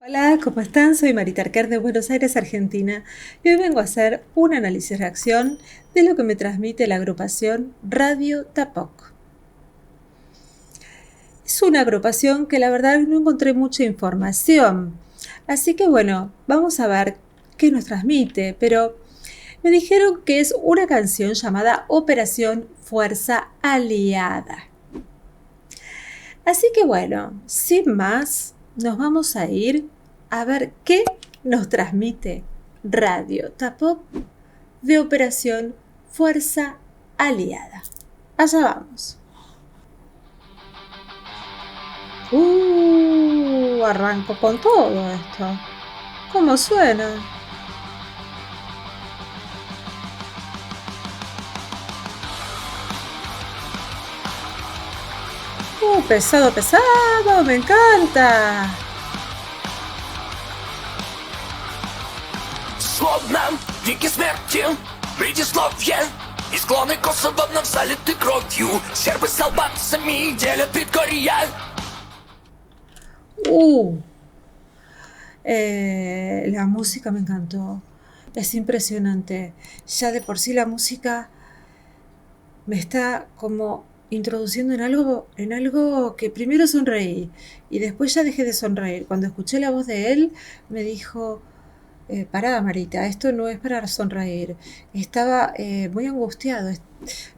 Hola, ¿cómo están? Soy Marita Arquer de Buenos Aires, Argentina, y hoy vengo a hacer un análisis-reacción de lo que me transmite la agrupación Radio Tapoc. Es una agrupación que la verdad no encontré mucha información, así que bueno, vamos a ver qué nos transmite, pero me dijeron que es una canción llamada Operación Fuerza Aliada. Así que bueno, sin más, nos vamos a ir a ver qué nos transmite Radio Tapoc de Operación Fuerza Aliada. Allá vamos. Arranco con todo esto. ¿Cómo suena? Pesado, pesado, me encanta. Словно веки смерти, предисловие и склоны к особам залиты кровью. Сербы с албанцами делят предгорья. La música me encantó. Es impresionante. Ya de por sí la música me está como introduciendo en algo que primero sonreí y después ya dejé de sonreír. Cuando escuché la voz de él, me dijo, pará, Marita, esto no es para sonreír. Estaba muy angustiado,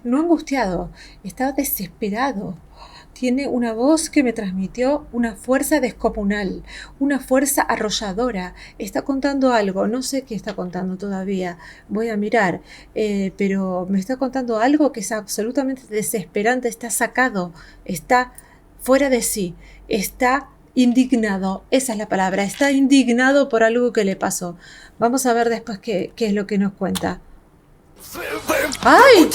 no angustiado, estaba desesperado. Tiene una voz que me transmitió una fuerza descomunal, una fuerza arrolladora. Está contando algo, no sé qué está contando todavía, voy a mirar, pero me está contando algo que es absolutamente desesperante, está sacado, está fuera de sí, está indignado, esa es la palabra, está indignado por algo que le pasó. Vamos a ver después qué es lo que nos cuenta. ¡Ay!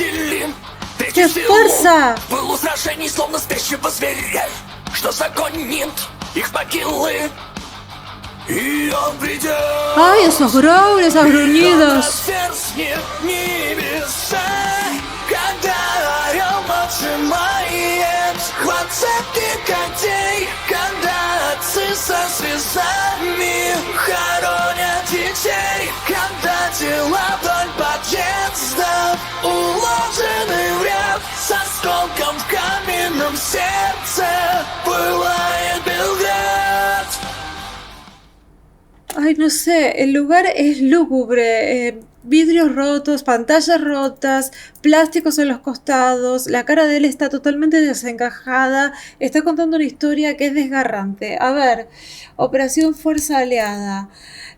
¡Qué fuerza! Было сражений, словно спящего зверя, что загонит их могилы. И он придет. ¡Ay, esos growls, esos gruñidos! Разверзнет небеса, когда орел поджимает хват цепи когтей, когда отцы со слезами хоронят детей, когда тела вдоль подъездов уложены в ряд с осколком в каменном сердце пылает Белград. Ay, no sé, el lugar es lúgubre, vidrios rotos, pantallas rotas, plásticos en los costados, la cara de él está totalmente desencajada, está contando una historia que es desgarrante. A ver, Operación Fuerza Aliada.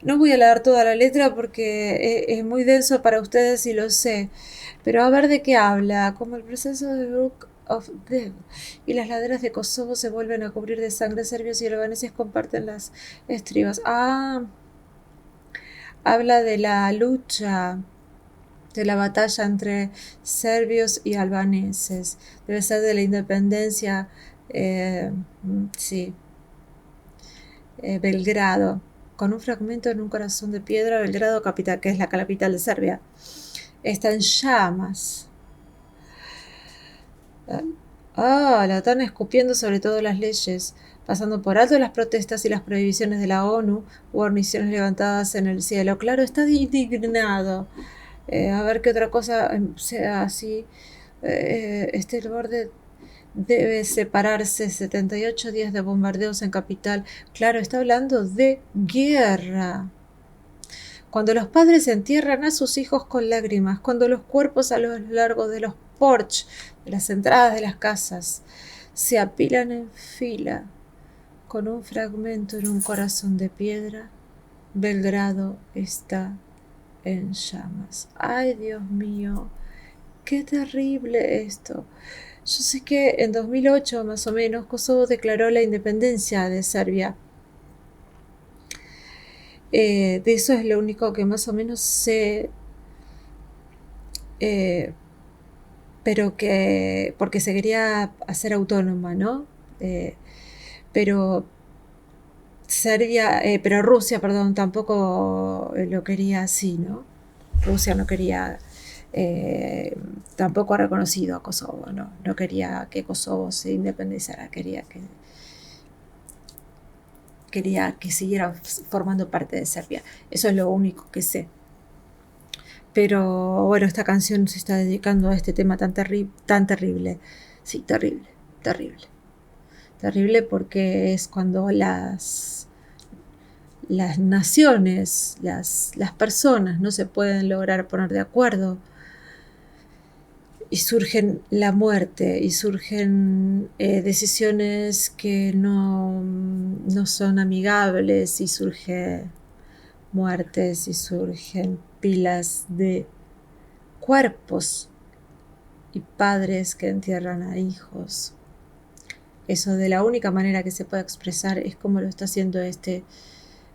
No voy a leer toda la letra porque es muy denso para ustedes y lo sé, pero a ver de qué habla, como el proceso de Brook of Death y las laderas de Kosovo se vuelven a cubrir de sangre, serbios y albaneses comparten las estribas. Habla de la lucha, de la batalla entre serbios y albaneses. Debe ser de la independencia, sí, Belgrado. Con un fragmento en un corazón de piedra, Belgrado, capital, que es la capital de Serbia, está en llamas. La están escupiendo sobre todo las leyes, pasando por alto las protestas y las prohibiciones de la ONU, guarniciones levantadas en el cielo. Claro, está indignado. A ver qué otra cosa sea así. El borde debe separarse, 78 días de bombardeos en capital. Claro, está hablando de guerra. Cuando los padres entierran a sus hijos con lágrimas, cuando los cuerpos a lo largo de los porches, de las entradas de las casas, se apilan en fila, con un fragmento en un corazón de piedra, Belgrado está en llamas. ¡Ay, Dios mío! ¡Qué terrible esto! Yo sé que en 2008, más o menos, Kosovo declaró la independencia de Serbia. De eso es lo único que más o menos sé, pero que porque se quería hacer autónoma, ¿no? Pero pero Rusia, perdón, tampoco lo quería así, ¿no? Rusia no quería, tampoco ha reconocido a Kosovo, ¿no? No quería que Kosovo se independizara, quería quería que siguiera formando parte de Serbia. Eso es lo único que sé. Pero bueno, esta canción se está dedicando a este tema tan terrible. Sí, terrible, terrible. Terrible porque es cuando las naciones, las personas no se pueden lograr poner de acuerdo y surgen la muerte y surgen decisiones que no son amigables y surgen muertes y surgen pilas de cuerpos y padres que entierran a hijos. Eso de la única manera que se puede expresar es como lo está haciendo este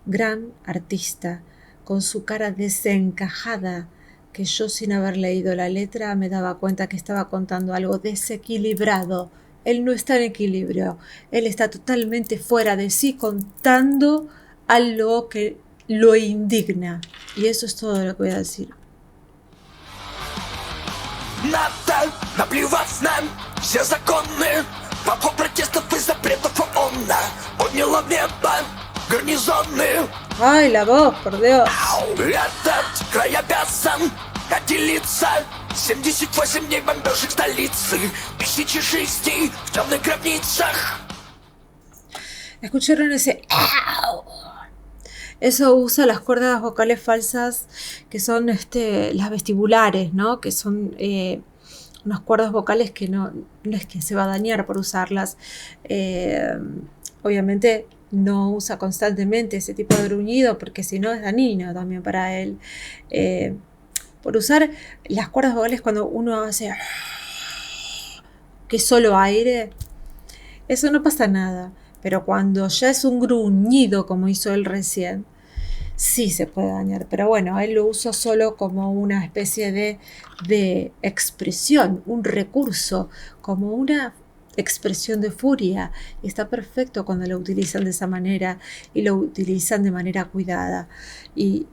gran artista, con su cara desencajada, que yo sin haber leído la letra me daba cuenta que estaba contando algo desequilibrado. Él no está en equilibrio, él está totalmente fuera de sí contando algo que lo indigna. Y eso es todo lo que voy a decir. Надо наплевать нам все законы. Потом протестов и запретов ООН подняла в небо гарнизоны. Ay, la voz, por Dios. Этот край обязан отделиться. 78 дней бомбежек столицы. Тысячи жизней в темных гробницах. ¿Escucharon ese? Eso usa las cuerdas vocales falsas que son las vestibulares, ¿no? Que son unas cuerdas vocales que no es que se va a dañar por usarlas. Obviamente no usa constantemente ese tipo de gruñido porque si no es dañino también para él. Por usar las cuerdas vocales cuando uno hace que es solo aire, eso no pasa nada. Pero cuando ya es un gruñido como hizo él recién, sí se puede dañar. Pero bueno, él lo usa solo como una especie de expresión, un recurso, como una expresión de furia. Y está perfecto cuando lo utilizan de esa manera y lo utilizan de manera cuidada. Y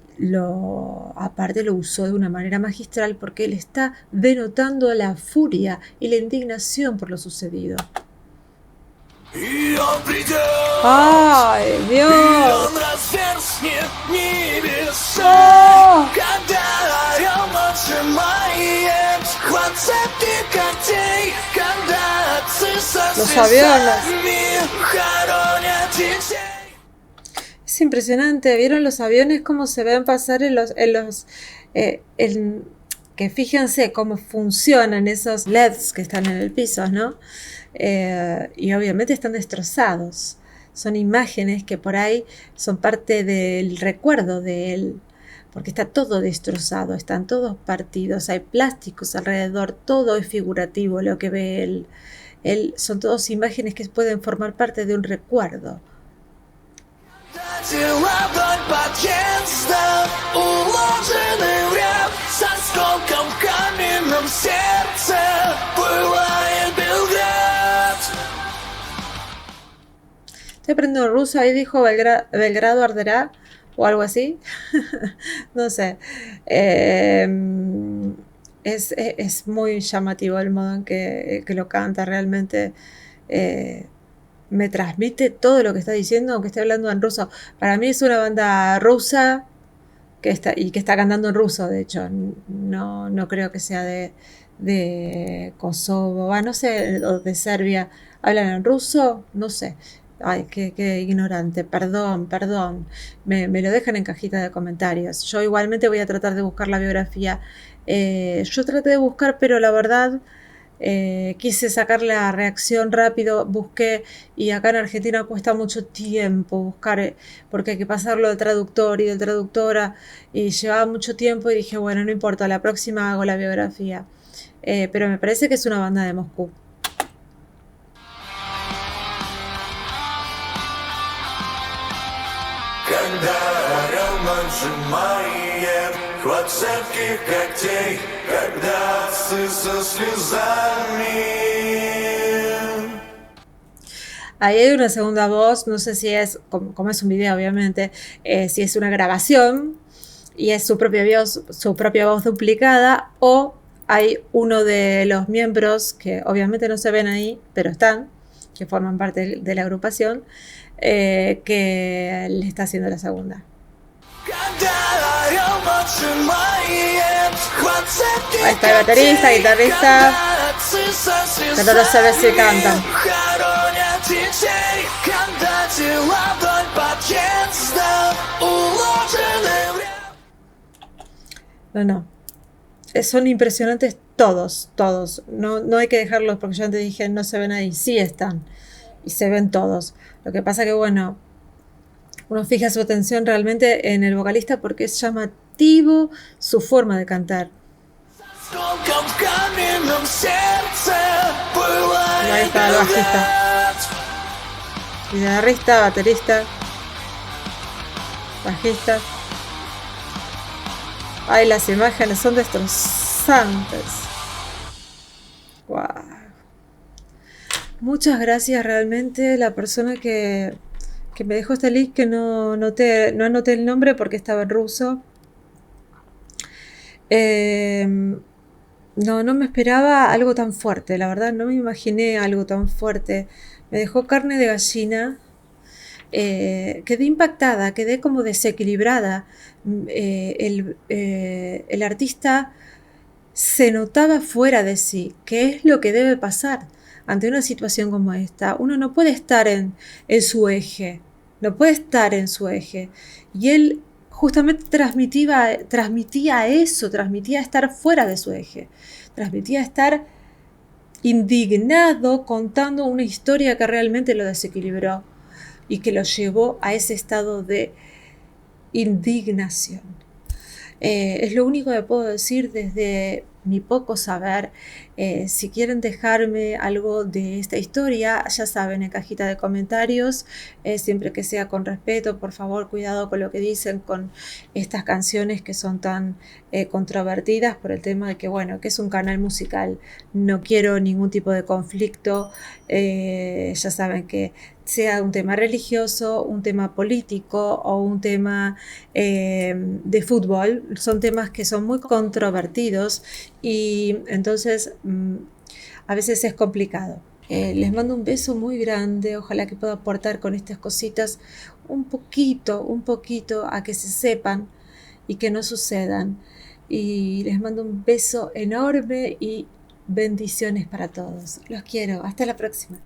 aparte lo usó de una manera magistral porque él está denotando la furia y la indignación por lo sucedido. ¡Ay, Dios! ¡Oh! Los aviones. Es impresionante. ¿Vieron los aviones cómo se ven pasar que fíjense cómo funcionan esos LEDs que están en el piso, ¿no? Y obviamente están destrozados. Son imágenes que por ahí son parte del recuerdo de él, porque está todo destrozado, están todos partidos, hay plásticos alrededor, todo es figurativo lo que ve él. Son todas imágenes que pueden formar parte de un recuerdo. Estoy aprendiendo ruso, ahí dijo Belgrado arderá o algo así. No sé. Es muy llamativo el modo en que lo canta, realmente me transmite todo lo que está diciendo, aunque esté hablando en ruso. Para mí es una banda rusa que está cantando en ruso, de hecho. No creo que sea de Kosovo, no sé, o de Serbia. ¿Hablan en ruso? No sé. Ay, qué ignorante, perdón. Me lo dejan en cajita de comentarios. Yo igualmente voy a tratar de buscar la biografía. Yo traté de buscar, pero la verdad quise sacar la reacción rápido, busqué, y acá en Argentina cuesta mucho tiempo buscar, porque hay que pasarlo del traductor y del traductora, y llevaba mucho tiempo, y dije, bueno, no importa, la próxima hago la biografía. Pero me parece que es una banda de Moscú. Когда орел отжимает хват цепких когтей, когда отцы со слезами. Ahí hay una segunda voz, no sé si es, como es un video obviamente, si es una grabación y es su propia voz duplicada, o hay uno de los miembros que obviamente no se ven ahí, pero están, que forman parte de la agrupación, que le está haciendo la segunda. Ahí está el baterista, guitarrista, pero no se ve si cantan. No. Son impresionantes todos. No hay que dejarlos porque yo antes dije no se ven ahí. Sí están. Y se ven todos. Lo que pasa que bueno, uno fija su atención realmente en el vocalista porque es llamativo su forma de cantar. Ahí está el bajista. Guitarrista, baterista, bajista. Ay, las imágenes son destrozantes. Wow. Muchas gracias realmente la persona que me dejó este link, que no anoté el nombre porque estaba en ruso. No me esperaba algo tan fuerte, la verdad no me imaginé algo tan fuerte. Me dejó carne de gallina. Quedé impactada, quedé como desequilibrada. El artista se notaba fuera de sí. ¿Qué es lo que debe pasar ante una situación como esta? Uno no puede estar en su eje, no puede estar en su eje. Y él justamente transmitía eso, transmitía estar fuera de su eje, transmitía estar indignado contando una historia que realmente lo desequilibró y que lo llevó a ese estado de indignación. Es lo único que puedo decir desde mi poco saber. Si quieren dejarme algo de esta historia, ya saben, en cajita de comentarios, siempre que sea con respeto, por favor, cuidado con lo que dicen con estas canciones que son tan controvertidas por el tema de que, bueno, que es un canal musical. No quiero ningún tipo de conflicto. Ya saben que sea un tema religioso, un tema político o un tema de fútbol, son temas que son muy controvertidos y entonces a veces es complicado. Les mando un beso muy grande, ojalá que pueda aportar con estas cositas un poquito a que se sepan y que no sucedan. Y les mando un beso enorme y bendiciones para todos. Los quiero, hasta la próxima.